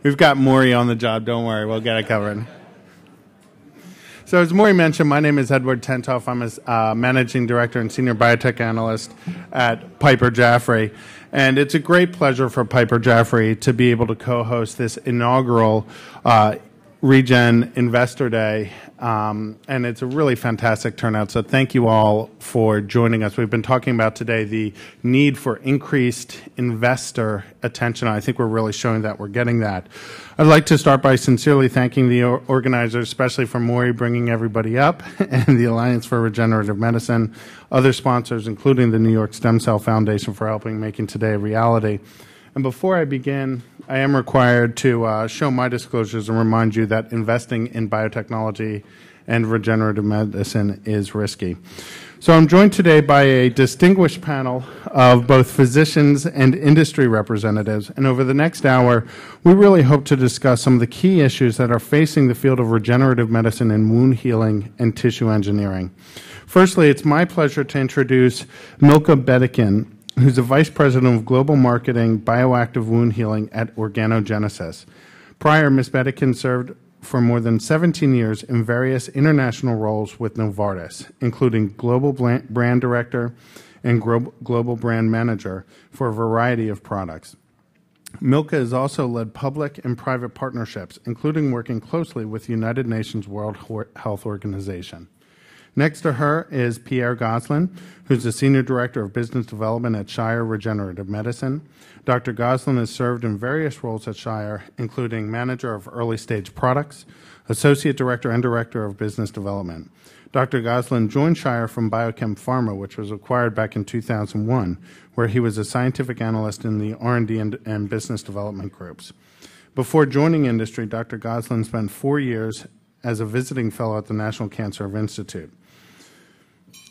We've got Maury on the job. Don't worry. We'll get it covered. So as Maury mentioned, my name is Edward Tenthoff. I'm a Managing Director and Senior Biotech Analyst at Piper Jaffray. And it's a great pleasure for Piper Jaffray to be able to co-host this inaugural Regen Investor Day. And it's a really fantastic turnout. So thank you all for joining us. We've been talking about today the need for increased investor attention. I think we're really showing that we're getting that. I'd like to start by sincerely thanking the organizers, especially for Maury bringing everybody up, and the Alliance for Regenerative Medicine, other sponsors, including the New York Stem Cell Foundation, for helping making today a reality. And before I begin, I am required to show my disclosures and remind you that investing in biotechnology and regenerative medicine is risky. So I'm joined today by a distinguished panel of both physicians and industry representatives, and over the next hour, we really hope to discuss some of the key issues that are facing the field of regenerative medicine and wound healing and tissue engineering. Firstly, it's my pleasure to introduce Milka Bedikian, who's the Vice President of Global Marketing, Bioactive Wound Healing at Organogenesis. Prior, Ms. Bedikian served for more than 17 years in various international roles with Novartis, including Global Brand Director and Global Brand Manager for a variety of products. Milka has also led public and private partnerships, including working closely with the United Nations World Health Organization. Next to her is Pierre Gosselin, who's the Senior Director of Business Development at Shire Regenerative Medicine. Dr. Gosselin has served in various roles at Shire, including Manager of Early Stage Products, Associate Director and Director of Business Development. Dr. Gosselin joined Shire from Biochem Pharma, which was acquired back in 2001, where he was a scientific analyst in the R&D and business development groups. Before joining industry, Dr. Gosselin spent 4 years as a visiting fellow at the National Cancer Institute.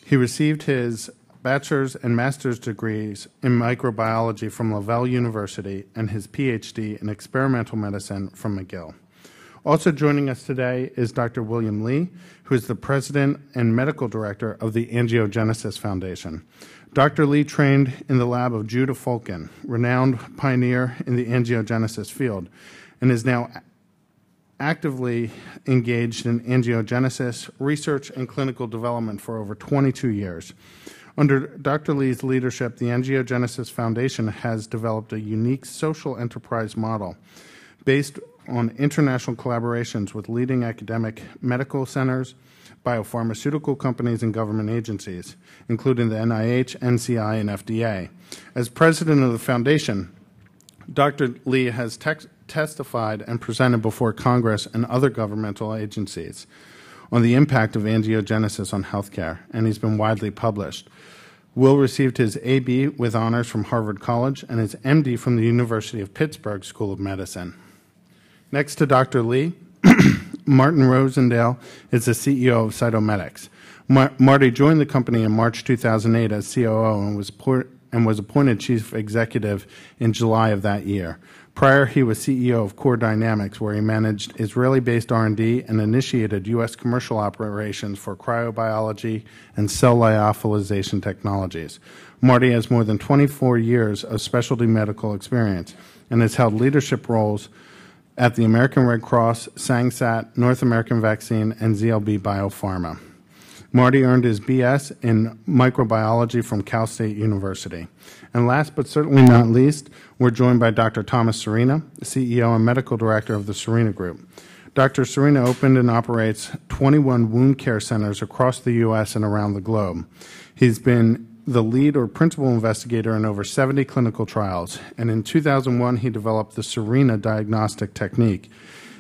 He received his bachelor's and master's degrees in microbiology from Lavelle University and his Ph.D. in experimental medicine from McGill. Also joining us today is Dr. William Lee, who is the President and Medical Director of the Angiogenesis Foundation. Dr. Lee trained in the lab of Judah Folkin, renowned pioneer in the angiogenesis field, and is now actively engaged in angiogenesis research and clinical development for over 22 years. Under Dr. Lee's leadership, the Angiogenesis Foundation has developed a unique social enterprise model based on international collaborations with leading academic medical centers, biopharmaceutical companies, and government agencies, including the NIH, NCI, and FDA. As president of the foundation, Dr. Lee has testified and presented before Congress and other governmental agencies on the impact of angiogenesis on healthcare, and he's been widely published. Will received his AB with honors from Harvard College and his MD from the University of Pittsburgh School of Medicine. Next to Dr. Lee, Martin Rosendale is the CEO of Cytomedix. Marty joined the company in March 2008 as COO and was appointed Chief Executive in July of that year. Prior, he was CEO of Core Dynamics, where he managed Israeli-based R&D and initiated U.S. commercial operations for cryobiology and cell lyophilization technologies. Marty has more than 24 years of specialty medical experience and has held leadership roles at the American Red Cross, SANGSAT, North American Vaccine, and ZLB Biopharma. Marty earned his BS in microbiology from Cal State University. And last but certainly not least, we're joined by Dr. Thomas Serena, CEO and Medical Director of the SerenaGroup. Dr. Serena opened and operates 21 wound care centers across the U.S. and around the globe. He's been the lead or principal investigator in over 70 clinical trials, and in 2001 he developed the Serena diagnostic technique.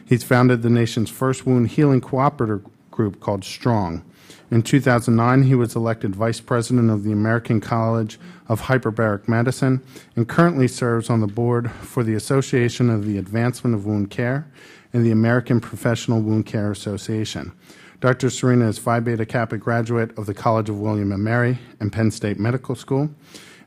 He's founded the nation's first wound healing cooperative group called STRONG. In 2009, he was elected Vice President of the American College of Hyperbaric Medicine and currently serves on the board for the Association of the Advancement of Wound Care and the American Professional Wound Care Association. Dr. Serena is Phi Beta Kappa graduate of the College of William & Mary and Penn State Medical School,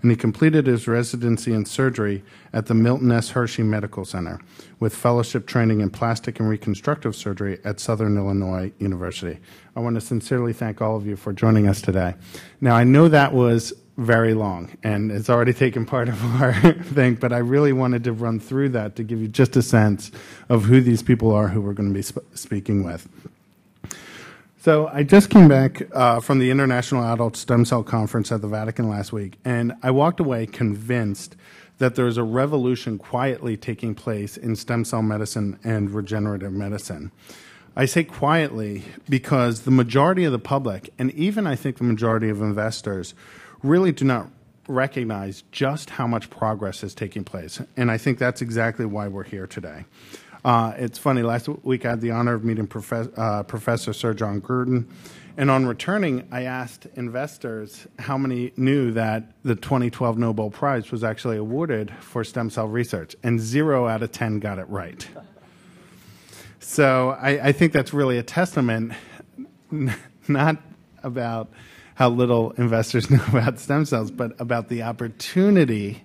and he completed his residency in surgery at the Milton S. Hershey Medical Center with fellowship training in plastic and reconstructive surgery at Southern Illinois University. I want to sincerely thank all of you for joining us today. Now, I know that was very long, and it's already taken part of our thing, but I really wanted to run through that to give you just a sense of who these people are who we're going to be speaking with. So I just came back from the International Adult Stem Cell Conference at the Vatican last week, and I walked away convinced that there's a revolution quietly taking place in stem cell medicine and regenerative medicine. I say quietly because the majority of the public, and even I think the majority of investors, really do not recognize just how much progress is taking place. And I think that's exactly why we're here today. It's funny, last week I had the honor of meeting Professor Sir John Gruden, and on returning, I asked investors how many knew that the 2012 Nobel Prize was actually awarded for stem cell research, and 0 out of 10 got it right. So I think that's really a testament, not about how little investors know about stem cells, but about the opportunity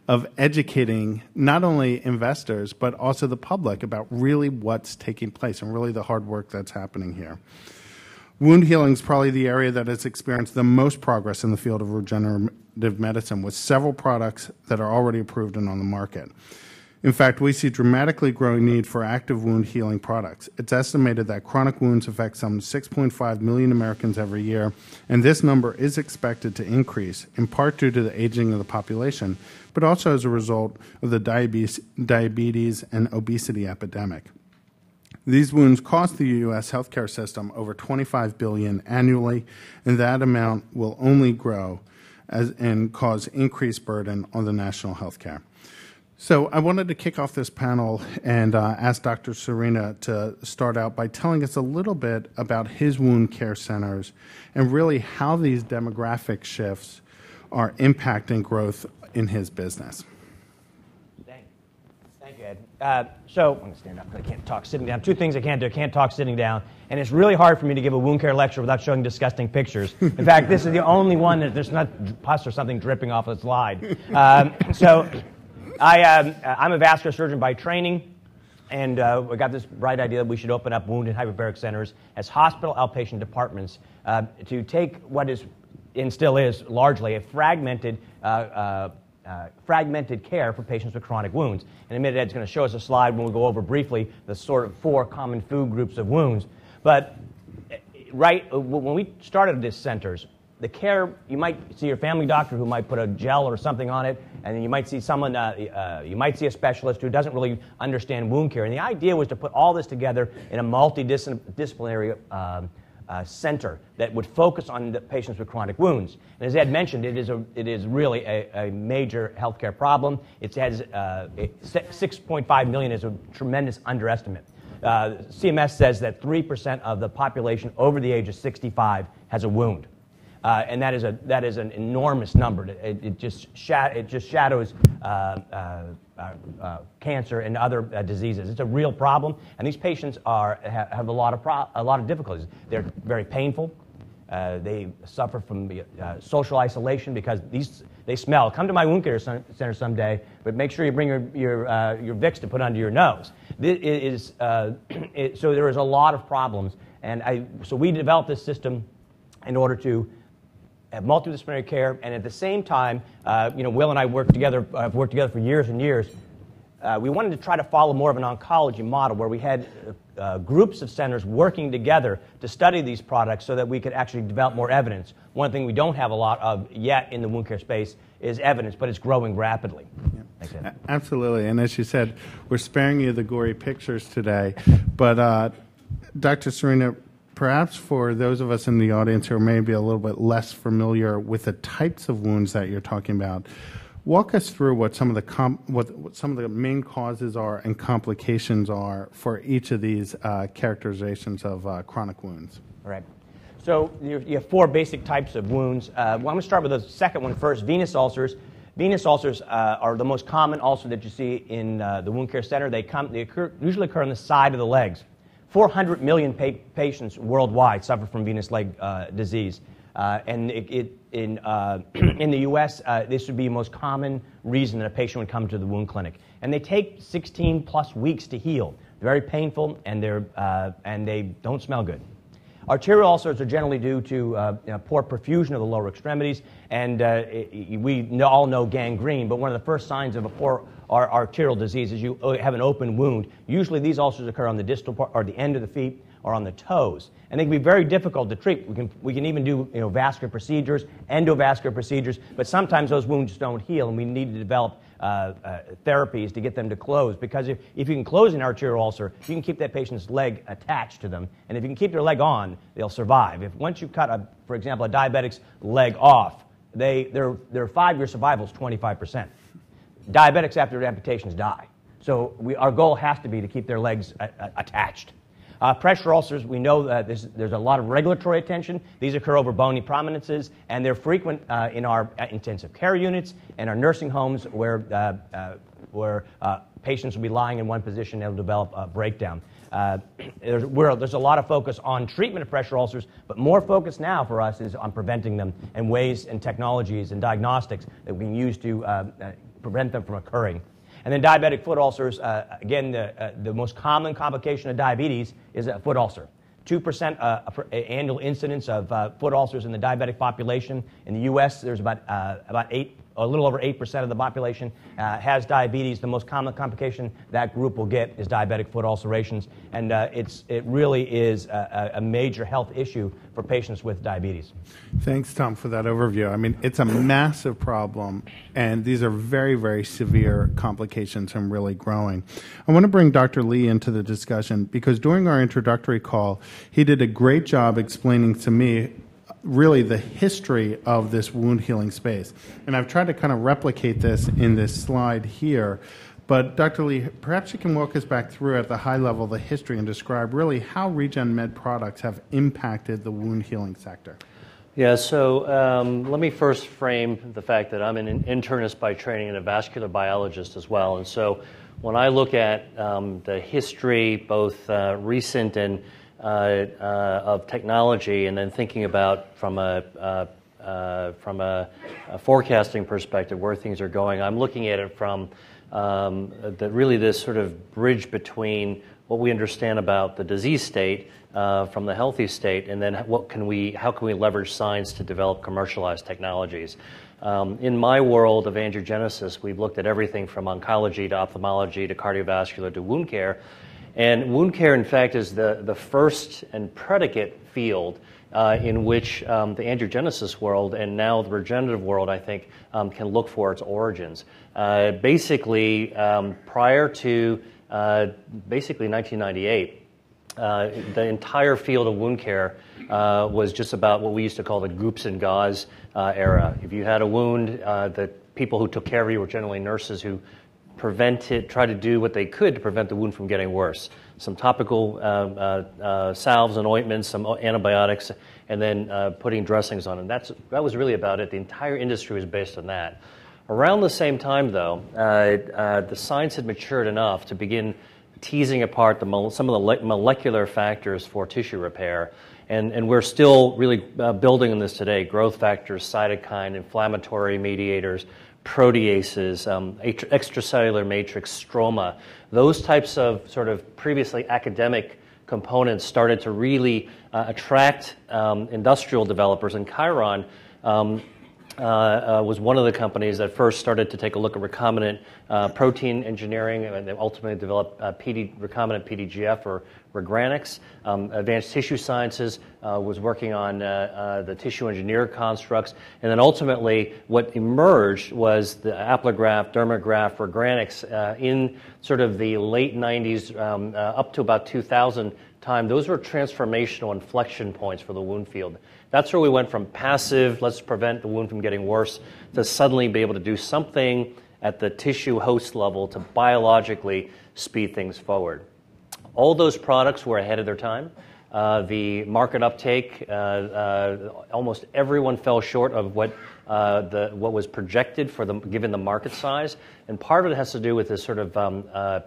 of educating not only investors, but also the public about really what's taking place and really the hard work that's happening here. Wound healing is probably the area that has experienced the most progress in the field of regenerative medicine, with several products that are already approved and on the market. In fact, we see dramatically growing need for active wound healing products. It's estimated that chronic wounds affect some 6.5 million Americans every year, and this number is expected to increase, in part due to the aging of the population, but also as a result of the diabetes and obesity epidemic. These wounds cost the U.S. healthcare system over $25 billion annually, and that amount will only grow and cause increased burden on the national healthcare. So I wanted to kick off this panel and ask Dr. Serena to start out by telling us a little bit about his wound care centers and really how these demographic shifts are impacting growth in his business. Thank you, Ed. So I'm going to stand up because I can't talk sitting down. Two things I can't do. I can't talk sitting down, and it's really hard for me to give a wound care lecture without showing disgusting pictures. In fact, this is the only one that there's not pus or something dripping off the slide. I'm a vascular surgeon by training, and we got this bright idea that we should open up wound and hyperbaric centers as hospital outpatient departments to take what is and still is largely a fragmented care for patients with chronic wounds. In a minute, Ed's going to show us a slide when we go over briefly the sort of 4 common food groups of wounds. But when we started these centers, the care, you might see your family doctor who might put a gel or something on it, and then you might see someone, you might see a specialist who doesn't really understand wound care. And the idea was to put all this together in a multidisciplinary center that would focus on the patients with chronic wounds. And as Ed mentioned, it is really a major healthcare problem. It has 6.5 million is a tremendous underestimate. CMS says that 3% of the population over the age of 65 has a wound. And that is an enormous number. It just shadows cancer and other diseases. It's a real problem, and these patients have a lot of difficulties. They're very painful. They suffer from social isolation because they smell. Come to my wound care center someday, but make sure you bring your Vicks to put under your nose. So there is a lot of problems, and so we developed this system in order to have multidisciplinary care, and at the same time, Will and I have worked together for years and years. We wanted to try to follow more of an oncology model where we had groups of centers working together to study these products so that we could actually develop more evidence. One thing we don't have a lot of yet in the wound care space is evidence, but it's growing rapidly. Yep. Thanks, Ed. Absolutely, and as you said, we're sparing you the gory pictures today, but Dr. Serena, perhaps for those of us in the audience who are maybe a little bit less familiar with the types of wounds that you're talking about, walk us through what some of the main causes are and complications are for each of these characterizations of chronic wounds. All right. So you have 4 basic types of wounds. Well, I'm going to start with the second one first, venous ulcers. Venous ulcers are the most common ulcer that you see in the wound care center. They usually occur on the side of the legs. 400 million patients worldwide suffer from venous leg disease. And in the U.S., this would be the most common reason that a patient would come to the wound clinic. And they take 16 plus weeks to heal. They're very painful, and they don't smell good. Arterial ulcers are generally due to poor perfusion of the lower extremities, and we all know gangrene, but one of the first signs of a poor arterial disease is you have an open wound. Usually these ulcers occur on the distal part, or the end of the feet, or on the toes, and they can be very difficult to treat. We can even do vascular procedures, endovascular procedures, but sometimes those wounds don't heal, and we need to develop therapies to get them to close, because if you can close an arterial ulcer, you can keep that patient's leg attached to them, and if you can keep their leg on, they'll survive. If once you cut, for example, a diabetic's leg off, their 5-year survival is 25%. Diabetics after amputations die. So our goal has to be to keep their legs attached. Pressure ulcers, we know that there's a lot of regulatory attention. These occur over bony prominences, and they're frequent in our intensive care units and our nursing homes where patients will be lying in one position and they'll develop a breakdown. There's a lot of focus on treatment of pressure ulcers, but more focus now for us is on preventing them, and ways and technologies and diagnostics that we can use to prevent them from occurring. And then diabetic foot ulcers, again, the most common complication of diabetes is a foot ulcer. 2% annual incidence of foot ulcers in the diabetic population. In the U.S., there's about a little over 8% of the population has diabetes. The most common complication that group will get is diabetic foot ulcerations, and it really is a major health issue for patients with diabetes. Thanks, Tom, for that overview. I mean, it's a massive problem, and these are very, very severe complications and really growing. I want to bring Dr. Lee into the discussion because during our introductory call, he did a great job explaining to me really the history of this wound healing space. And I've tried to kind of replicate this in this slide here. But Dr. Lee, perhaps you can walk us back through at the high level the history and describe really how Regen Med products have impacted the wound healing sector. Yeah, so let me first frame the fact that I'm an internist by training and a vascular biologist as well. And so when I look at the history, both recent and of technology, and then thinking about from a forecasting perspective where things are going, I'm looking at it from really this sort of bridge between what we understand about the disease state from the healthy state, and then how can we leverage science to develop commercialized technologies. In my world of angiogenesis, we've looked at everything from oncology to ophthalmology to cardiovascular to wound care. And wound care, in fact, is the first and predicate field in which the angiogenesis world and now the regenerative world, I think, can look for its origins. Basically, prior to basically 1998, the entire field of wound care was just about what we used to call the goops and gauze era. If you had a wound, the people who took care of you were generally nurses who try to do what they could to prevent the wound from getting worse. Some topical salves and ointments, some antibiotics, and then putting dressings on them. That was really about it. The entire industry was based on that. Around the same time, though, the science had matured enough to begin teasing apart some of the molecular factors for tissue repair. And we're still really building on this today. Growth factors, cytokine, inflammatory mediators, proteases, extracellular matrix, stroma. Those types of sort of previously academic components started to really attract industrial developers. And Chiron was one of the companies that first started to take a look at recombinant protein engineering, and they ultimately developed recombinant PDGF or Regenerative. Advanced Tissue Sciences was working on the tissue engineer constructs, and then ultimately what emerged was the Apligraph, Dermagraph, Regenerative in sort of the late 90s up to about 2000 time. Those were transformational inflection points for the wound field. That's where we went from passive, let's prevent the wound from getting worse, to suddenly be able to do something at the tissue host level to biologically speed things forward. All those products were ahead of their time. The market uptake, almost everyone fell short of what was projected given the market size, and part of it has to do with this sort of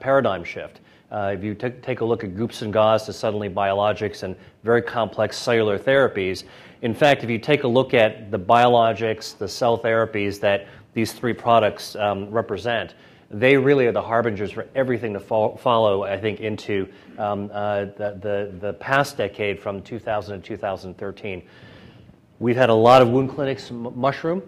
paradigm shift. If you take a look at goops and gauze to suddenly biologics and very complex cellular therapies, in fact, if you take a look at the biologics, the cell therapies that these three products represent, they really are the harbingers for everything to follow, I think, into the past decade from 2000 to 2013. We've had a lot of wound clinics mushroom,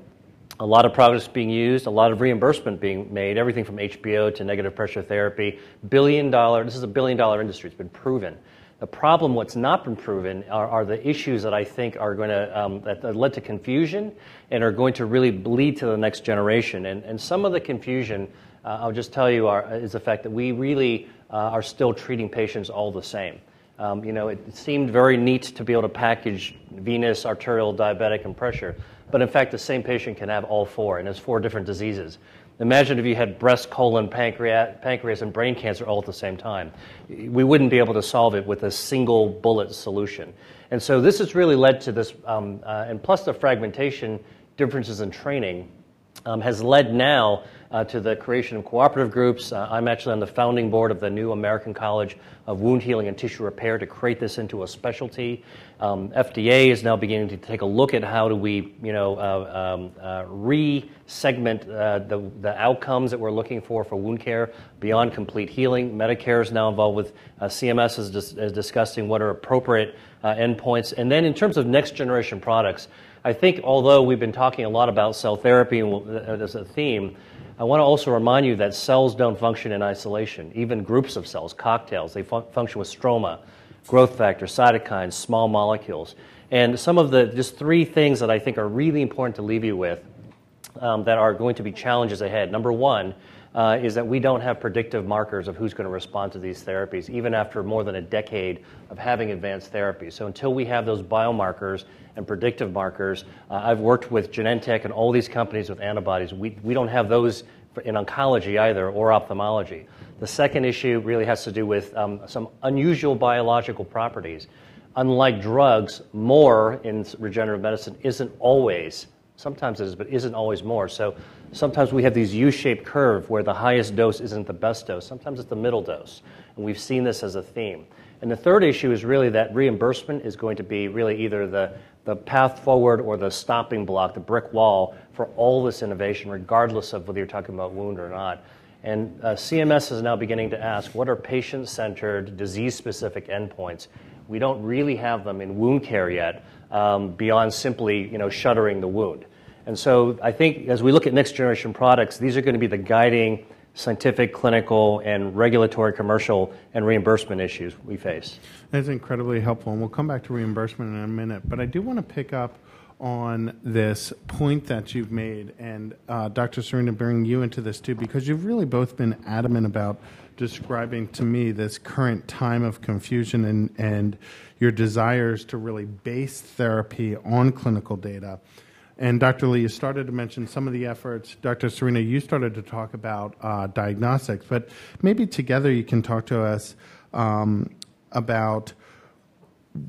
a lot of products being used, a lot of reimbursement being made, everything from HBO to negative pressure therapy. This is a billion-dollar industry. It's been proven. The problem, what's not been proven, are the issues that I think are going to, that led to confusion and are going to really lead to the next generation. And some of the confusion, I'll just tell you, is the fact that we really are still treating patients all the same. It seemed very neat to be able to package venous, arterial, diabetic, and pressure. But in fact, the same patient can have all four, and it's 4 different diseases. Imagine if you had breast, colon, pancreas, and brain cancer all at the same time. We wouldn't be able to solve it with a single bullet solution. And so this has really led to this, and plus the fragmentation differences in training has led now to the creation of cooperative groups. I'm actually on the founding board of the new American College of Wound Healing and Tissue Repair to create this into a specialty. FDA is now beginning to take a look at how do we, re-segment the outcomes that we're looking for wound care beyond complete healing. Medicare is now involved with CMS is discussing what are appropriate endpoints. And then in terms of next generation products, I think although we've been talking a lot about cell therapy as a theme, I want to also remind you that cells don't function in isolation. Even groups of cells, cocktails, they function with stroma, growth factors, cytokines, small molecules. And some of the just 3 things that I think are really important to leave you with that are going to be challenges ahead. Number 1 is that we don't have predictive markers of who's going to respond to these therapies, even after more than a decade of having advanced therapies. So until we have those biomarkers and predictive markers, I've worked with Genentech and all these companies with antibodies. We don't have those in oncology either, or ophthalmology. The second issue really has to do with some unusual biological properties. Unlike drugs, more in regenerative medicine isn't always, sometimes it is, but isn't always more. So sometimes we have these U-shaped curve where the highest dose isn't the best dose. Sometimes it's the middle dose. And we've seen this as a theme. And the third issue is really that reimbursement is going to be really either the path forward or the stopping block, the brick wall for all this innovation, regardless of whether you're talking about wound or not. And CMS is now beginning to ask, what are patient-centered, disease-specific endpoints? We don't really have them in wound care yet, beyond simply shuttering the wound. And so I think as we look at next-generation products, these are going to be the guiding scientific, clinical, and regulatory, commercial, and reimbursement issues we face. That's incredibly helpful, and we'll come back to reimbursement in a minute. But I do want to pick up on this point that you've made, and Dr. Serena, bring you into this too, because you've really both been adamant about describing to me this current time of confusion and your desires to really base therapy on clinical data. And Dr. Lee, you started to mention some of the efforts. Dr. Serena, you started to talk about diagnostics, but maybe together you can talk to us about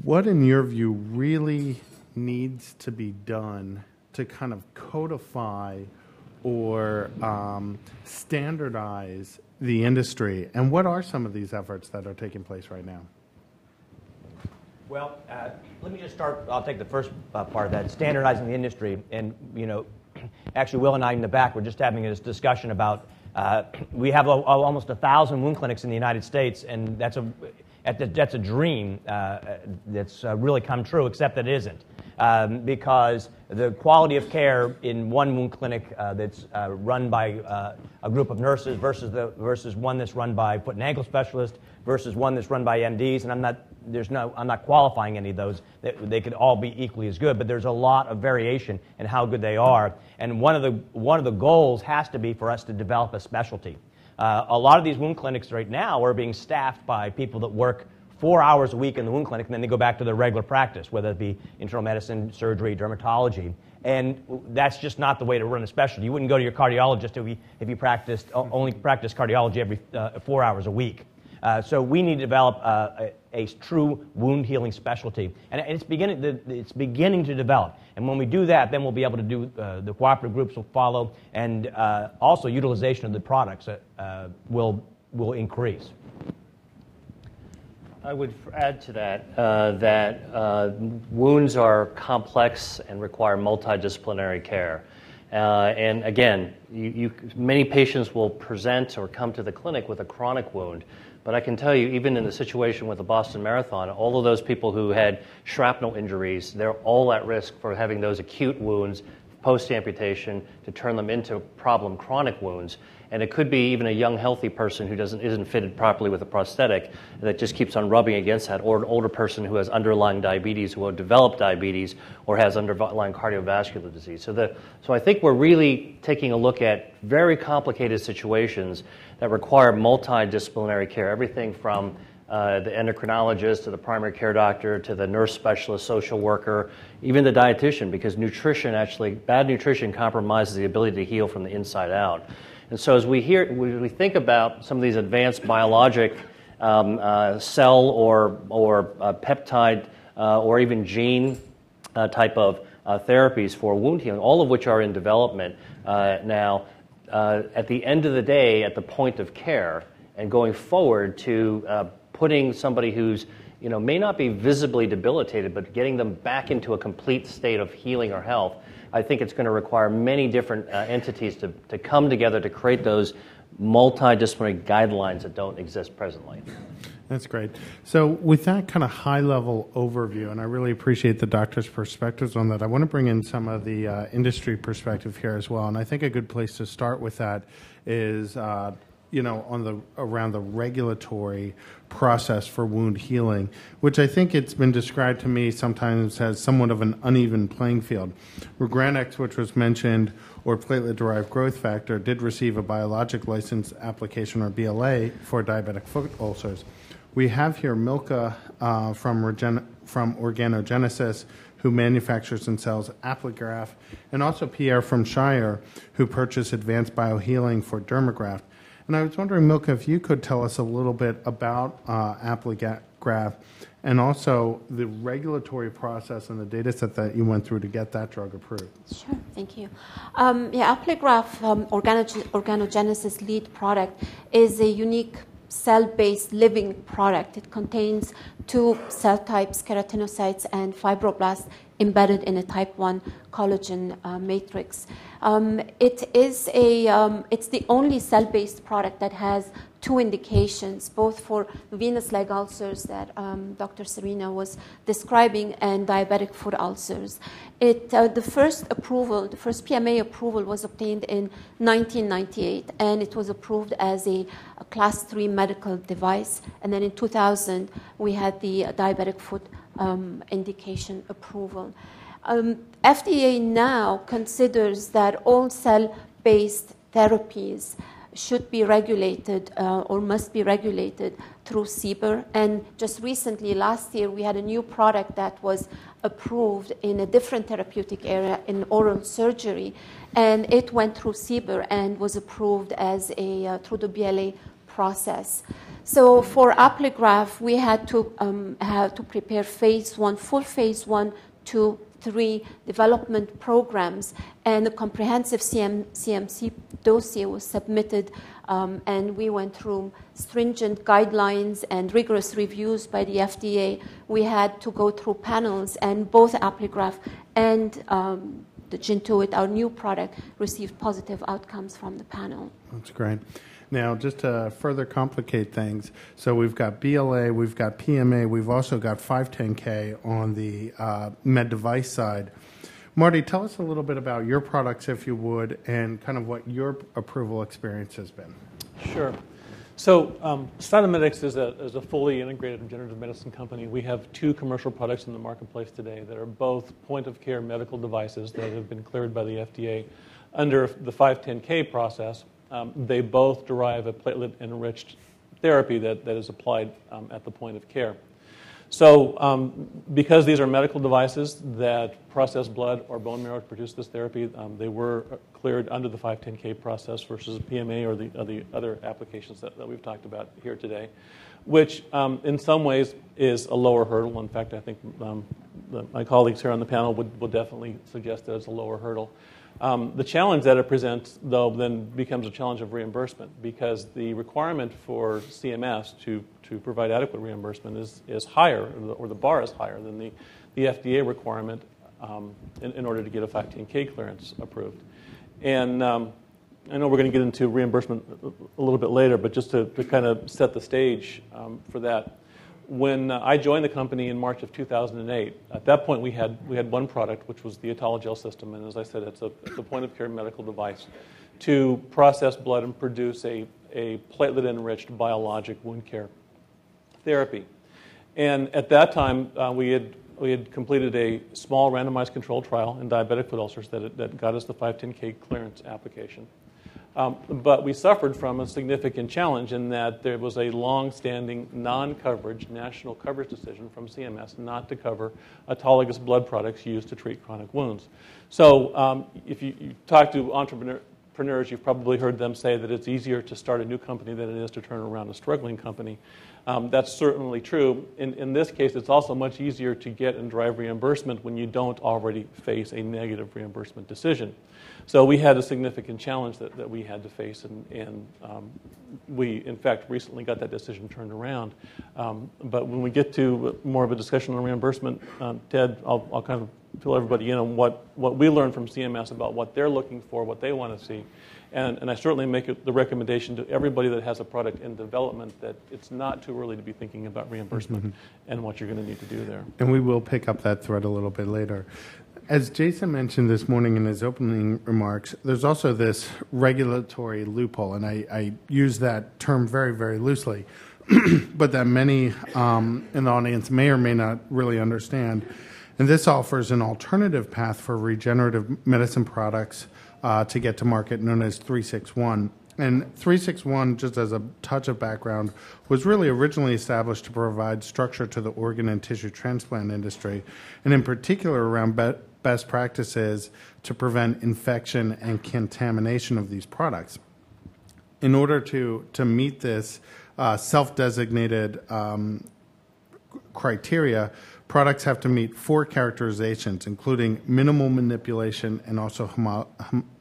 what, in your view, really needs to be done to kind of codify or standardize the industry, and what are some of these efforts that are taking place right now? Well, let me just start. I'll take the first part of that, standardizing the industry. And, actually, Will and I in the back were just having this discussion about we have almost 1,000 wound clinics in the United States, and that's a dream that's really come true, except that it isn't. Because the quality of care in one wound clinic that's run by a group of nurses versus one that's run by foot and ankle specialists versus one that's run by MDs, and I'm not qualifying any of those. They could all be equally as good, but there's a lot of variation in how good they are. And one of the goals has to be for us to develop a specialty. A lot of these wound clinics right now are being staffed by people that work 4 hours a week in the wound clinic, and then they go back to their regular practice, whether it be internal medicine, surgery, dermatology. And that's just not the way to run a specialty. You wouldn't go to your cardiologist if you only practiced cardiology every 4 hours a week. So we need to develop a true wound healing specialty, and it's beginning to develop. And when we do that, then we'll be able to do the cooperative groups will follow, and also utilization of the products will increase. I would add to that that wounds are complex and require multidisciplinary care. And again, many patients will present or come to the clinic with a chronic wound. But I can tell you, even in the situation with the Boston Marathon, all of those people who had shrapnel injuries, they're all at risk for having those acute wounds post-amputation to turn them into problem chronic wounds. And it could be even a young, healthy person who isn't fitted properly with a prosthetic that just keeps on rubbing against that, or an older person who has underlying diabetes, who will develop diabetes, or has underlying cardiovascular disease. So I think we're really taking a look at very complicated situations that require multidisciplinary care, everything from the endocrinologist to the primary care doctor to the nurse specialist, social worker, even the dietitian, because bad nutrition compromises the ability to heal from the inside out. And so as we think about some of these advanced biologic cell or peptide or even gene type of therapies for wound healing, all of which are in development now, at the end of the day, at the point of care, and going forward to putting somebody who's may not be visibly debilitated, but getting them back into a complete state of healing or health, I think it's going to require many different entities to come together to create those multidisciplinary guidelines that don't exist presently. That's great. So with that kind of high-level overview, and I really appreciate the doctor's perspectives on that, I want to bring in some of the industry perspective here as well. And I think a good place to start with that is around the regulatory process for wound healing, which I think it's been described to me sometimes as somewhat of an uneven playing field. Regenerative, which was mentioned, or platelet-derived growth factor, did receive a biologic license application, or BLA, for diabetic foot ulcers. We have here Milka from Organogenesis, who manufactures and sells Apligraf, and also Pierre from Shire, who purchased advanced biohealing for Dermagraft. And I was wondering, Milka, if you could tell us a little bit about Apligraf and also the regulatory process and the data set that you went through to get that drug approved. Sure, thank you. Apligraf, Organogenesis lead product, is a unique cell-based living product. It contains two cell types, keratinocytes and fibroblasts, embedded in a type 1 collagen matrix. It's the only cell-based product that has two indications, both for venous leg ulcers that Dr. Serena was describing and diabetic foot ulcers. The first PMA approval was obtained in 1998, and it was approved as a class 3 medical device. And then in 2000, we had the diabetic foot indication approval. FDA now considers that all cell-based therapies should be regulated or must be regulated through CBER. And just recently, last year, we had a new product that was approved in a different therapeutic area in oral surgery, and it went through CBER and was approved as through the BLA process. So for Apligraf, we had to prepare full phase 1, 2, 3 development programs, and a comprehensive CMC dossier was submitted, and we went through stringent guidelines and rigorous reviews by the FDA. We had to go through panels, and both Apligraf and the Gintuit, our new product, received positive outcomes from the panel. That's great. Now, just to further complicate things, so we've got BLA, we've got PMA, we've also got 510K on the med device side. Marty, tell us a little bit about your products, if you would, and kind of what your approval experience has been. Sure. So Cytomedix is a fully integrated regenerative medicine company. We have two commercial products in the marketplace today that are both point-of-care medical devices that have been cleared by the FDA under the 510K process. They both derive a platelet-enriched therapy that is applied at the point of care. So because these are medical devices that process blood or bone marrow to produce this therapy, they were cleared under the 510K process versus a PMA or the other applications that we've talked about here today, which in some ways is a lower hurdle. In fact, I think my colleagues here on the panel would definitely suggest that it's a lower hurdle. The challenge that it presents, though, then becomes a challenge of reimbursement, because the requirement for CMS to provide adequate reimbursement is higher, or the bar is higher than the FDA requirement in order to get a 510K clearance approved. And I know we're going to get into reimbursement a little bit later, but just to kind of set the stage for that. When I joined the company in March of 2008, at that point we had one product, which was the Autologel system, and as I said, it's a point-of-care medical device to process blood and produce a platelet-enriched biologic wound care therapy. And at that time, we had completed a small randomized controlled trial in diabetic foot ulcers that got us the 510(k) clearance application. But we suffered from a significant challenge in that there was a long-standing non-coverage national coverage decision from CMS not to cover autologous blood products used to treat chronic wounds. So if you talk to entrepreneurs, you've probably heard them say that it's easier to start a new company than it is to turn around a struggling company. That's certainly true. In this case, it's also much easier to get and drive reimbursement when you don't already face a negative reimbursement decision. So we had a significant challenge that we had to face, and we, in fact, recently got that decision turned around. But when we get to more of a discussion on reimbursement, Ted, I'll kind of fill everybody in on what we learned from CMS about what they're looking for, what they want to see. And I certainly make the recommendation to everybody that has a product in development that it's not too early to be thinking about reimbursement and what you're going to need to do there. And we will pick up that thread a little bit later. As Jason mentioned this morning in his opening remarks, there's also this regulatory loophole, and I use that term very, very loosely, but that many in the audience may or may not really understand. And this offers an alternative path for regenerative medicine products to get to market, known as 361. And 361, just as a touch of background, was really originally established to provide structure to the organ and tissue transplant industry, and in particular around best practices to prevent infection and contamination of these products. In order to meet this self-designated criteria, products have to meet 4 characterizations, including minimal manipulation and also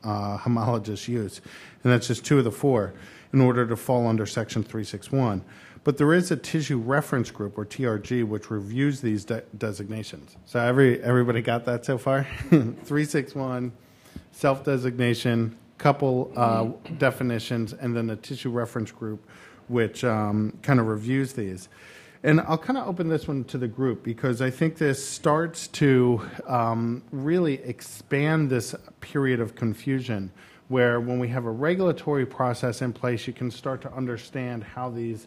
homologous use. And that's just 2 of the 4 in order to fall under Section 361. But there is a tissue reference group, or TRG, which reviews these designations. So everybody got that so far? 361, self-designation, couple definitions, and then a tissue reference group, which kind of reviews these. And I'll kind of open this one to the group because I think this starts to really expand this period of confusion where when we have a regulatory process in place, you can start to understand how these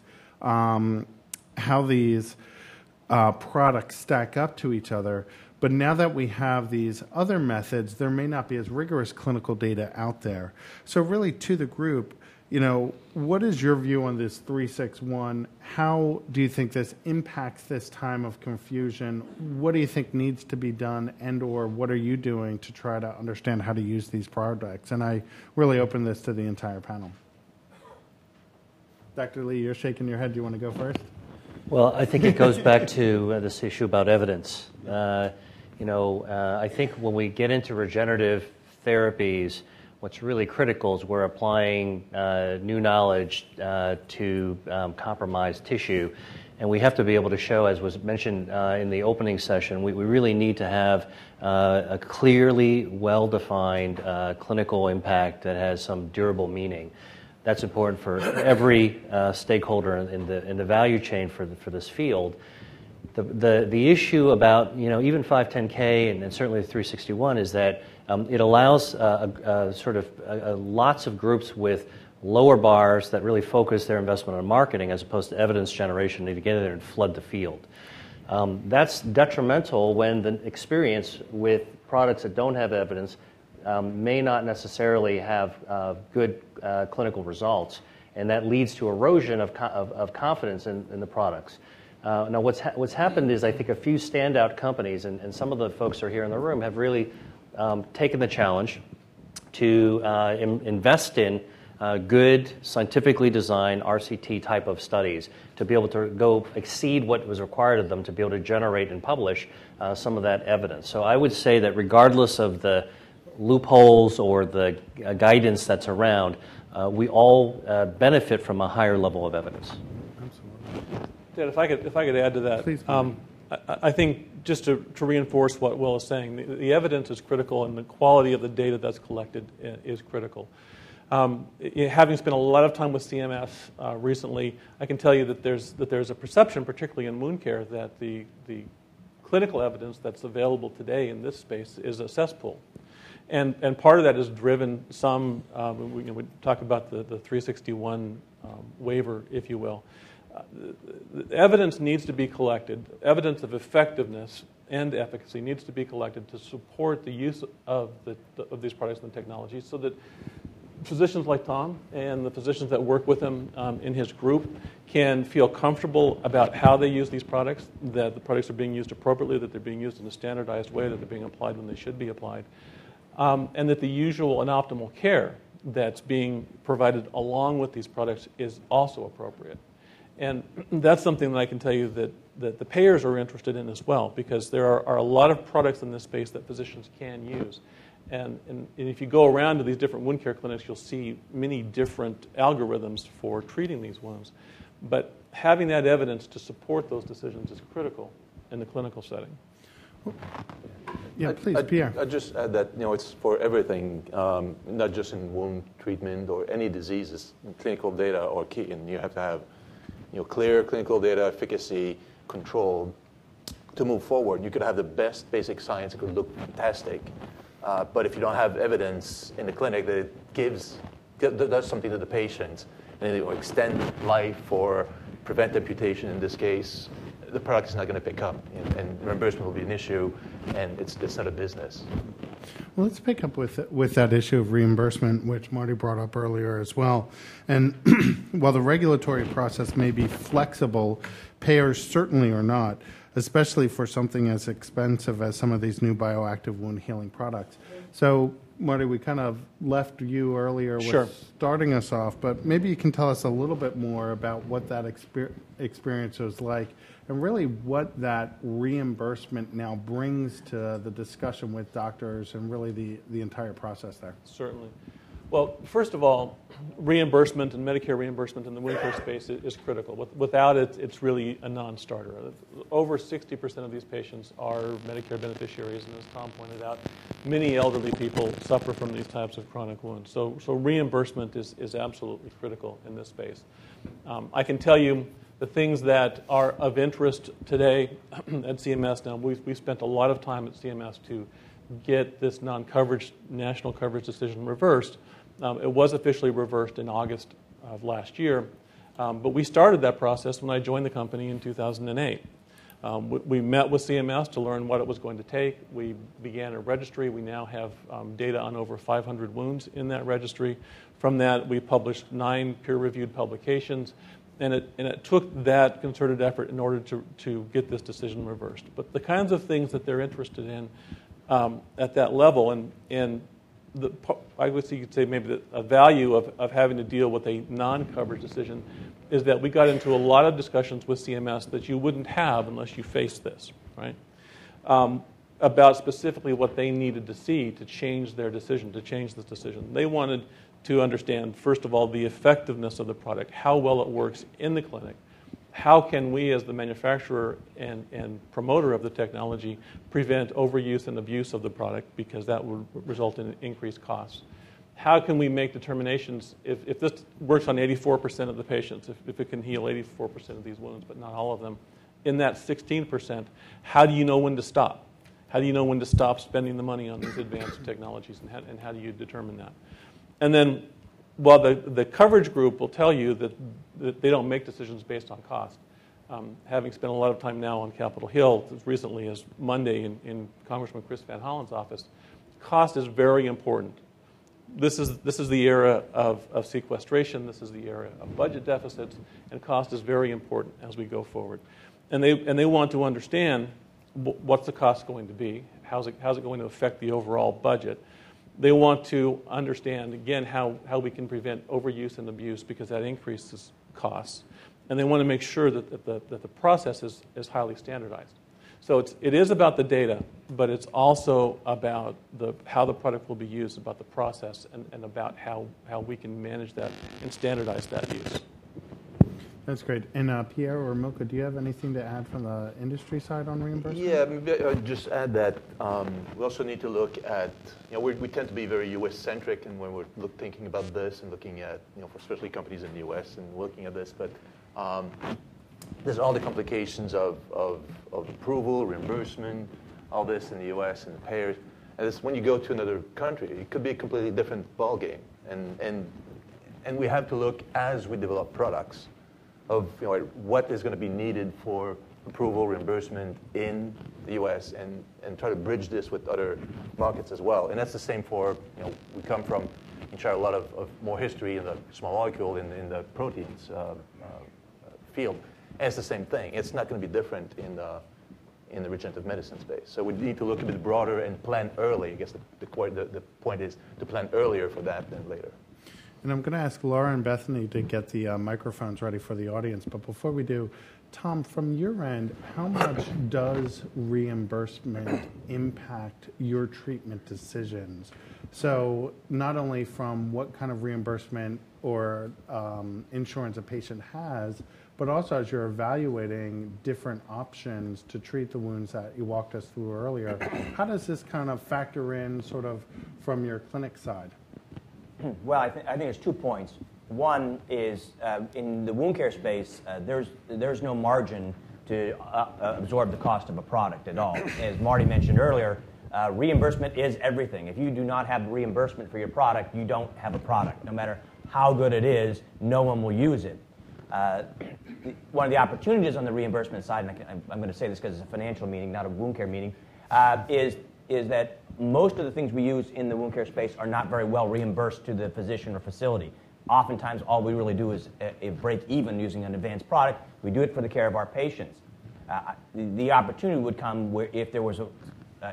products stack up to each other. But now that we have these other methods, there may not be as rigorous clinical data out there. So really to the group, you know, what is your view on this 361? How do you think this impacts this time of confusion? What do you think needs to be done, and or what are you doing to try to understand how to use these products? And I really open this to the entire panel. Dr. Lee, you're shaking your head. Do you want to go first? Well, I think it goes back to this issue about evidence. I think when we get into regenerative therapies, what's really critical is we're applying new knowledge to compromised tissue. And we have to be able to show, as was mentioned in the opening session, we really need to have a clearly well-defined clinical impact that has some durable meaning. That's important for every stakeholder in the value chain for this field. The issue about even 510(k) and certainly 361 is that it allows lots of groups with lower bars that really focus their investment on marketing as opposed to evidence generation to get in there and flood the field. That's detrimental when the experience with products that don't have evidence may not necessarily have good clinical results, and that leads to erosion of confidence in the products. Now, what's happened is I think a few standout companies, and some of the folks who are here in the room, have really taken the challenge to invest in good, scientifically designed RCT type of studies to be able to go exceed what was required of them to be able to generate and publish some of that evidence. So I would say that regardless of the loopholes or the guidance that's around, we all benefit from a higher level of evidence. Ted, if I could add to that. Please. I think just to reinforce what Will is saying, the evidence is critical and the quality of the data that's collected is critical. Having spent a lot of time with CMS recently, I can tell you that there's a perception, particularly in wound care, that the clinical evidence that's available today in this space is a cesspool. And part of that is driven we talk about the 361 waiver, if you will. The evidence needs to be collected. Evidence of effectiveness and efficacy needs to be collected to support the use of these products and technologies so that physicians like Tom and the physicians that work with him in his group can feel comfortable about how they use these products, that the products are being used appropriately, that they're being used in a standardized way, that they're being applied when they should be applied, and that the usual and optimal care that's being provided along with these products is also appropriate. And that's something that I can tell you that the payers are interested in as well, because there are a lot of products in this space that physicians can use. And if you go around to these different wound care clinics, you'll see many different algorithms for treating these wounds. But having that evidence to support those decisions is critical in the clinical setting. Yeah, please, Pierre. I'd just add that it's for everything, not just in wound treatment or any diseases. Clinical data are key, and you have to have clear clinical data, efficacy, controlled to move forward. You could have the best basic science, it could look fantastic, but if you don't have evidence in the clinic that it does something to the patient, and it will extend life or prevent amputation in this case, the product is not going to pick up, and reimbursement will be an issue, and it's not a business. Well, let's pick up with that issue of reimbursement, which Marty brought up earlier as well. And while the regulatory process may be flexible, payers certainly are not, especially for something as expensive as some of these new bioactive wound healing products. So, Marty, we kind of left you earlier with starting us off, but maybe you can tell us a little bit more about what that experience was like and really what that reimbursement now brings to the discussion with doctors and really the entire process there. Certainly. Well, first of all, reimbursement and Medicare reimbursement in the wound care space is critical. Without it, it's really a non-starter. Over 60% of these patients are Medicare beneficiaries, and as Tom pointed out, many elderly people suffer from these types of chronic wounds. So reimbursement is absolutely critical in this space. I can tell you the things that are of interest today at CMS. Now, we spent a lot of time at CMS to get this non-coverage, national coverage decision reversed. It was officially reversed in August of last year, but we started that process when I joined the company in 2008. We met with CMS to learn what it was going to take. We began a registry. We now have data on over 500 wounds in that registry. From that, we published 9 peer-reviewed publications, and it took that concerted effort in order to get this decision reversed. But the kinds of things that they're interested in at that level, and I would say you could say maybe a value of having to deal with a non-coverage decision is that we got into a lot of discussions with CMS that you wouldn't have unless you faced this, right? About specifically what they needed to see to change their decision, to change this decision. They wanted to understand, first of all, the effectiveness of the product, how well it works in the clinic. How can we, as the manufacturer and promoter of the technology, prevent overuse and abuse of the product, because that would result in increased costs? How can we make determinations if this works on 84% of the patients, if it can heal 84% of these wounds, but not all of them? In that 16%, how do you know when to stop? How do you know when to stop spending the money on these advanced technologies, and how do you determine that? And then, while the coverage group will tell you that they don't make decisions based on cost, having spent a lot of time now on Capitol Hill, as recently as Monday in Congressman Chris Van Hollen's office, cost is very important. This is the era of sequestration. This is the era of budget deficits, and cost is very important as we go forward. And they want to understand what's the cost going to be, how's it going to affect the overall budget. They want to understand, again, how we can prevent overuse and abuse, because that increases costs. And they want to make sure that the process is highly standardized. So it is about the data, but it's also about how the product will be used, about the process, and about how we can manage that and standardize that use. That's great. And Pierre or Milka, do you have anything to add from the industry side on reimbursement? Yeah, maybe I'd just add that we also need to look at, we tend to be very US-centric, and when we're thinking about this and looking at, for especially companies in the US and looking at this, but there's all the complications of approval, reimbursement, all this in the US and the payers. And this, when you go to another country, it could be a completely different ballgame. And we have to look as we develop products of what is going to be needed for approval, reimbursement in the US and try to bridge this with other markets as well. And that's the same for, we come from, in Shire, a lot of more history in the small molecule, in the proteins field. And it's the same thing. It's not going to be different in the regenerative medicine space. So we need to look a bit broader and plan early. I guess the point is to plan earlier for that than later. And I'm going to ask Laura and Bethany to get the microphones ready for the audience. But before we do, Tom, from your end, how much does reimbursement impact your treatment decisions? So not only from what kind of reimbursement or insurance a patient has, but also as you're evaluating different options to treat the wounds that you walked us through earlier, how does this kind of factor in sort of from your clinic side? Well, I think there's 2 points. One is in the wound care space, there's no margin to absorb the cost of a product at all. As Marty mentioned earlier, reimbursement is everything. If you do not have reimbursement for your product, you don't have a product. No matter how good it is, no one will use it. One of the opportunities on the reimbursement side, and I'm going to say this because it's a financial meeting, not a wound care meeting, is that most of the things we use in the wound care space are not very well reimbursed to the physician or facility. Oftentimes, all we really do is break even using an advanced product. We do it for the care of our patients. The opportunity would come where if there was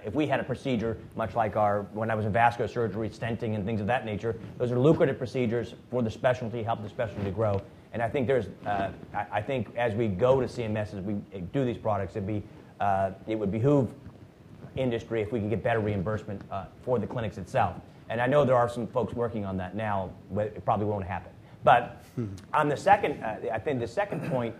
if we had a procedure, much like when I was in vascular surgery, stenting and things of that nature, those are lucrative procedures for the specialty, help the specialty grow. And I think I think as we go to CMS, as we do these products, it would behoove industry if we could get better reimbursement for the clinics itself. And I know there are some folks working on that now, but it probably won't happen. But on the second, I think the second point,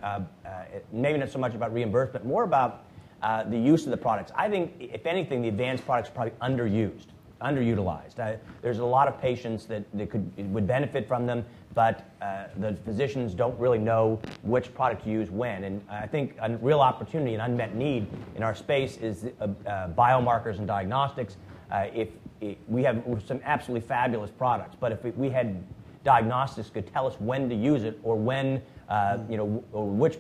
maybe not so much about reimbursement, more about the use of the products. I think, if anything, the advanced products are probably underutilized. There's a lot of patients that would benefit from them, but the physicians don't really know which product to use when. And I think a real opportunity and unmet need in our space is biomarkers and diagnostics. We have some absolutely fabulous products, but if we had diagnostics could tell us when to use it or when, or which,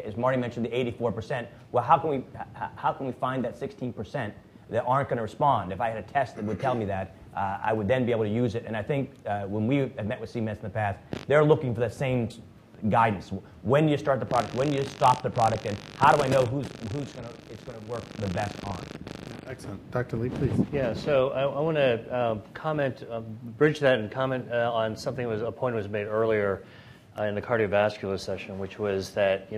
as Marty mentioned, the 84%. Well, how can we find that 16% that aren't going to respond? If I had a test that would tell me that, I would then be able to use it. And I think when we have met with CMS in the past, they're looking for the same guidance. When do you start the product? When do you stop the product? And how do I know it's going to work the best on? Excellent. Dr. Lee, please. Yeah, so I want to bridge that and comment on something a point was made earlier in the cardiovascular session, which was that,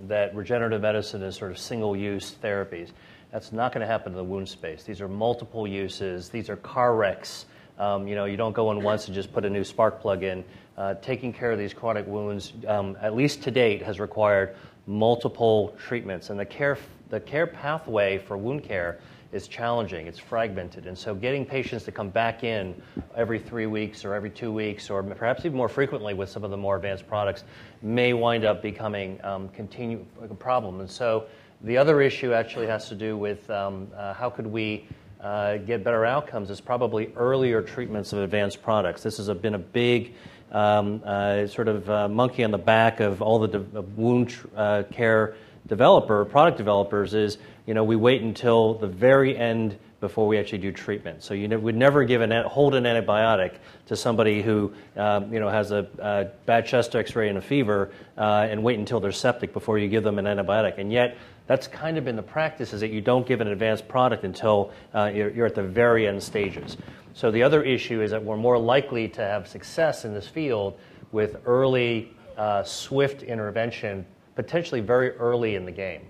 that regenerative medicine is sort of single-use therapies. That's not going to happen in the wound space. These are multiple uses. These are car wrecks. You don't go in once and just put a new spark plug in. Taking care of these chronic wounds, at least to date, has required multiple treatments. And the care pathway for wound care is challenging. It's fragmented. And so getting patients to come back in every 3 weeks or every 2 weeks or perhaps even more frequently with some of the more advanced products may wind up becoming a problem. And so the other issue actually has to do with how could we get better outcomes is probably earlier treatments of advanced products. This has been a big sort of monkey on the back of all the wound care product developers is, we wait until the very end before we actually do treatment. So you would never hold an antibiotic to somebody who has a bad chest X-ray and a fever and wait until they're septic before you give them an antibiotic. And yet that's kind of been the practice, is that you don't give an advanced product until you're at the very end stages. So the other issue is that we're more likely to have success in this field with early, swift intervention, potentially very early in the game.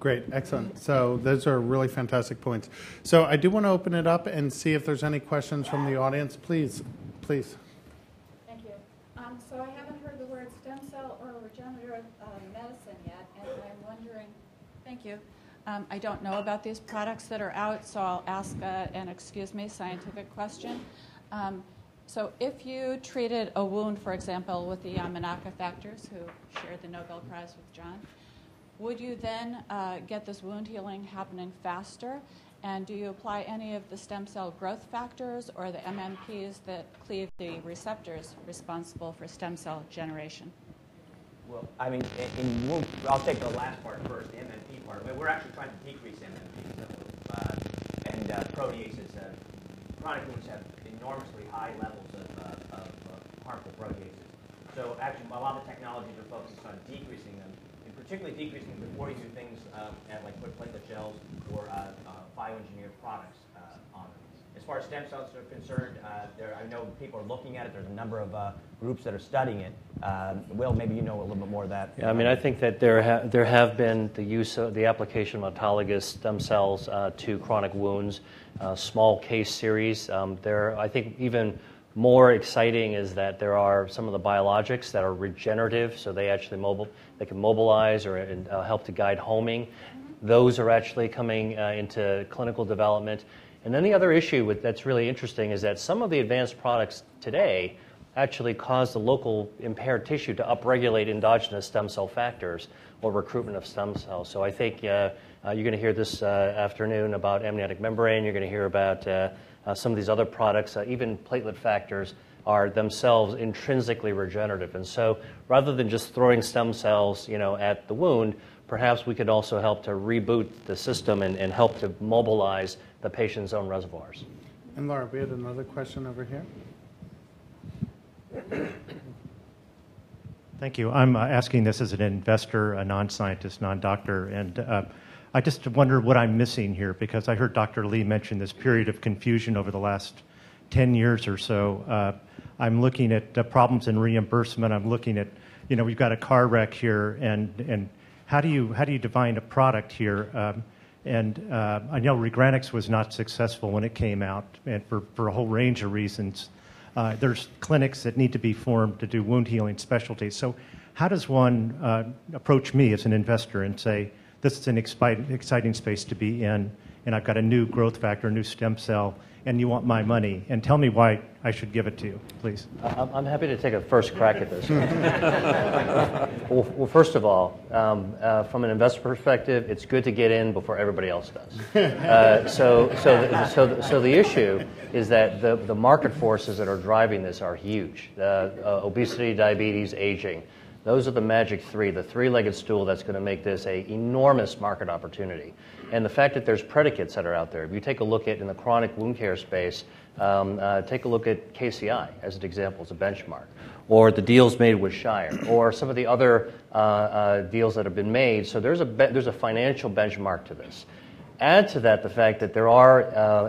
Great, excellent. So those are really fantastic points. So I do want to open it up and see if there's any questions from the audience. Please. Thank you. So I haven't heard the word stem medicine yet, and I'm wondering, thank you. I don't know about these products that are out, so I'll ask an, excuse me, scientific question. So if you treated a wound, for example, with the Yamanaka factors, who shared the Nobel Prize with John, would you then get this wound healing happening faster? And do you apply any of the stem cell growth factors or the MMPs that cleave the receptors responsible for stem cell generation? Well, I mean, I'll take the last part first, the MMP part. We're actually trying to decrease MMP. And proteases, chronic wounds have enormously high levels of harmful proteases. So actually, a lot of the technologies are focused on decreasing them, and particularly decreasing them before you do things like put platelet gels or bioengineered products on them. As far as stem cells are concerned, I know people are looking at it. There's a number of groups that are studying it. Will, maybe you know a little bit more of that. Yeah, I mean, I think that there have been the use of the application of autologous stem cells to chronic wounds, small case series. I think even more exciting is that there are some of the biologics that are regenerative, so they actually they can mobilize or help to guide homing. Those are actually coming into clinical development. And then the other issue that's really interesting is that some of the advanced products today actually cause the local impaired tissue to upregulate endogenous stem cell factors or recruitment of stem cells. So I think you're going to hear this afternoon about amniotic membrane. You're going to hear about some of these other products. Even platelet factors are themselves intrinsically regenerative. And so rather than just throwing stem cells, at the wound, perhaps we could also help to reboot the system and help to mobilize the patient's own reservoirs. And Laura, we had another question over here. Thank you. I'm asking this as an investor, a non-scientist, non-doctor, and I just wonder what I'm missing here, because I heard Dr. Lee mention this period of confusion over the last 10 years or so. I'm looking at problems in reimbursement. I'm looking at, we've got a car wreck here, and how do you define a product here? I know Regenerative was not successful when it came out, and for a whole range of reasons. There's clinics that need to be formed to do wound healing specialties. So how does one approach me as an investor and say, this is an exciting space to be in, and I've got a new growth factor, a new stem cell, and you want my money, and tell me why I should give it to you, please. I'm happy to take a first crack at this. Well, first of all, from an investor perspective, it's good to get in before everybody else does. So the issue is that the market forces that are driving this are huge. Obesity, diabetes, aging. Those are the magic three, the three-legged stool that's going to make this an enormous market opportunity. And the fact that there's predicates that are out there. If you take a look at in the chronic wound care space, take a look at KCI as an example, as a benchmark, or the deals made with Shire, or some of the other deals that have been made. So there's a financial benchmark to this. Add to that the fact that there are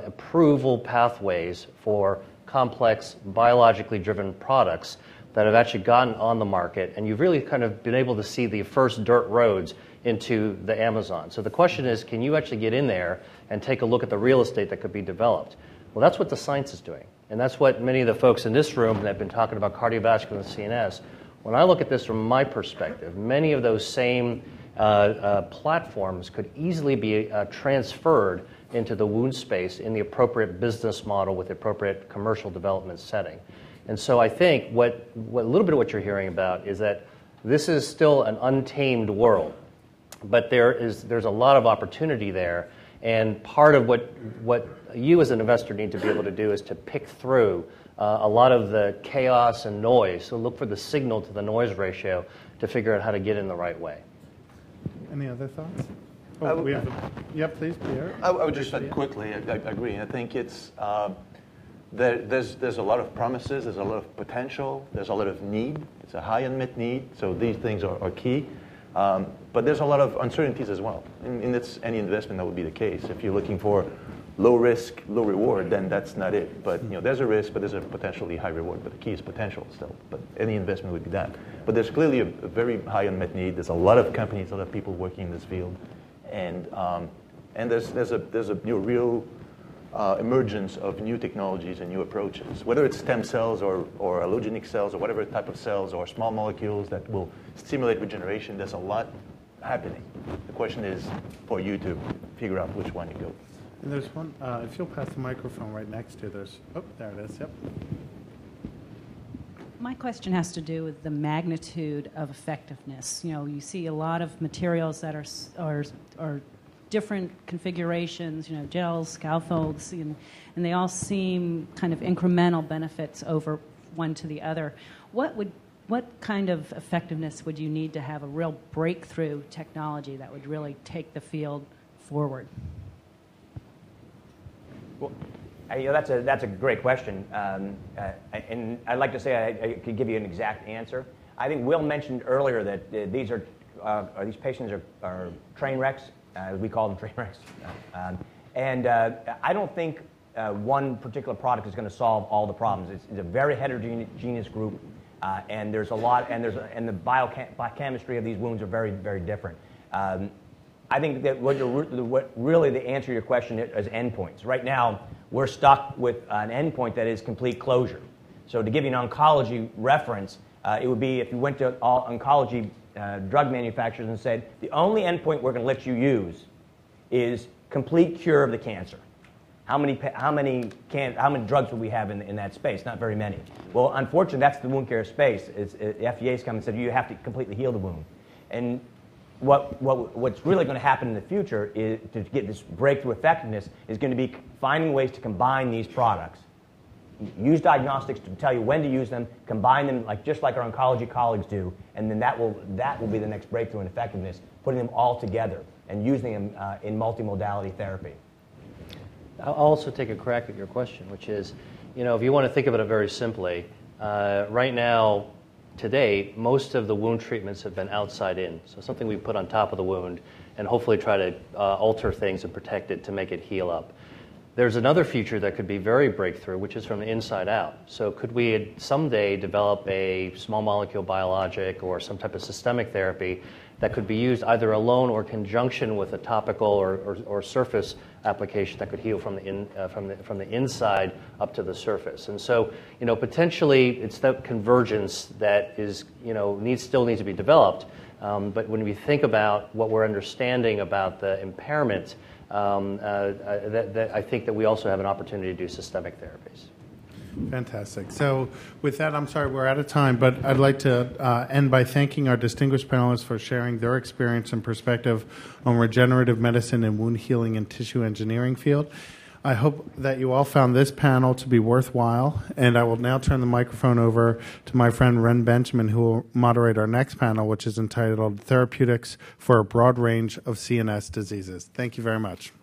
approval pathways for complex biologically driven products that have actually gotten on the market, and you've really kind of been able to see the first dirt roads into the Amazon. So the question is, can you actually get in there and take a look at the real estate that could be developed? Well, that's what the science is doing, and that's what many of the folks in this room that have been talking about cardiovascular and CNS, when I look at this from my perspective, many of those same platforms could easily be transferred into the wound space in the appropriate business model with the appropriate commercial development setting. And so I think what a little bit of what you're hearing about is that this is still an untamed world, but there's a lot of opportunity there. And part of what you as an investor need to be able to do is to pick through a lot of the chaos and noise. So look for the signal to the noise ratio to figure out how to get in the right way. Any other thoughts? Yep, please, Pierre. I would just quickly, I agree. I think it's there's a lot of promises, there's a lot of potential, there's a lot of need. It's a high unmet need, so these things are key. But there's a lot of uncertainties as well. In any investment, that would be the case. If you're looking for low risk, low reward, then that's not it. But there's a risk, but there's a potentially high reward. But the key is potential still. But any investment would be that. But there's clearly a very high unmet need. There's a lot of companies, a lot of people working in this field, and there's a real emergence of new technologies and new approaches, whether it's stem cells or allogenic cells or whatever type of cells or small molecules that will stimulate regeneration. There's a lot happening. The question is for you to figure out which one you go. And there's one, if you'll pass the microphone right next to there's, oh, there it is, yep. My question has to do with the magnitude of effectiveness. You know, you see a lot of materials that are different configurations, you know, gels, scaffolds, and they all seem kind of incremental benefits over one to the other. What kind of effectiveness would you need to have a real breakthrough technology that would really take the field forward? Well, you know, that's a great question, and I'd like to say I could give you an exact answer. I think Will mentioned earlier that these patients are train wrecks. We call them train wrecks, and I don't think one particular product is going to solve all the problems. It's a very heterogeneous group, and there's a lot, and the biochemistry of these wounds are very, very different. I think that what really the answer to your question is endpoints. Right now, we're stuck with an endpoint that is complete closure. So to give you an oncology reference, it would be if you went to all oncology drug manufacturers and said, the only endpoint we're going to let you use is complete cure of the cancer. How many drugs would we have in that space? Not very many. Well, unfortunately, that's the wound care space. The FDA's come and said, you have to completely heal the wound. And what's really going to happen in the future is to get this breakthrough effectiveness is going to be finding ways to combine these products. Use diagnostics to tell you when to use them, combine them just like our oncology colleagues do, and then that will be the next breakthrough in effectiveness, putting them all together and using them in multimodality therapy. I'll also take a crack at your question, which is, you know, if you want to think of it very simply, right now, today, most of the wound treatments have been outside in, so something we put on top of the wound and hopefully try to alter things and protect it to make it heal up. There's another feature that could be very breakthrough, which is from the inside out. So could we someday develop a small molecule biologic or some type of systemic therapy that could be used either alone or in conjunction with a topical or surface application that could heal from the inside up to the surface? And so, you know, potentially it's that convergence that is, you know, still needs to be developed. But when we think about what we're understanding about the impairment, I think that we also have an opportunity to do systemic therapies. Fantastic. So with that, I'm sorry we're out of time, but I'd like to end by thanking our distinguished panelists for sharing their experience and perspective on regenerative medicine and wound healing and tissue engineering field. I hope that you all found this panel to be worthwhile, and I will now turn the microphone over to my friend Ren Benjamin, who will moderate our next panel, which is entitled Therapeutics for a Broad Range of CNS Diseases. Thank you very much.